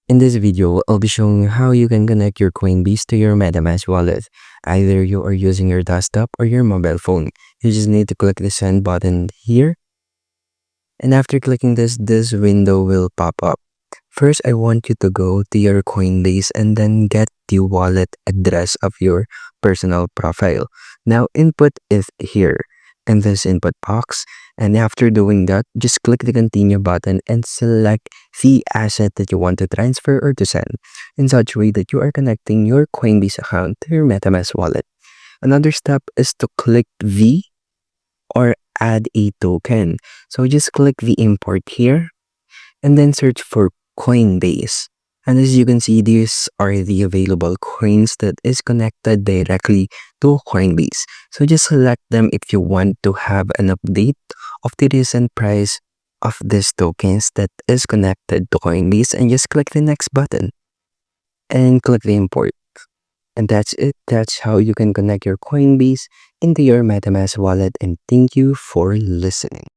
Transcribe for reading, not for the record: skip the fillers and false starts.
In this video, I'll be showing you how you can connect your Coinbase to your Metamask wallet. Either you are using your desktop or your mobile phone. You just need to click the send button here. And after clicking this window will pop up. First, I want you to go to your Coinbase and then get the wallet address of your personal profile. Now, input is here in this input box. And after doing that, just click the continue button and select the asset that you want to transfer or to send in such a way that you are connecting your Coinbase account to your MetaMask wallet. Another step is to click V or add a token. So just click the import here and then search for Coinbase. And as you can see, these are the available coins that is connected directly to Coinbase. So just select them if you want to have an update of the recent price of these tokens that is connected to Coinbase, and just click the next button and click the import. And that's it. That's how you can connect your Coinbase into your MetaMask wallet. And thank you for listening.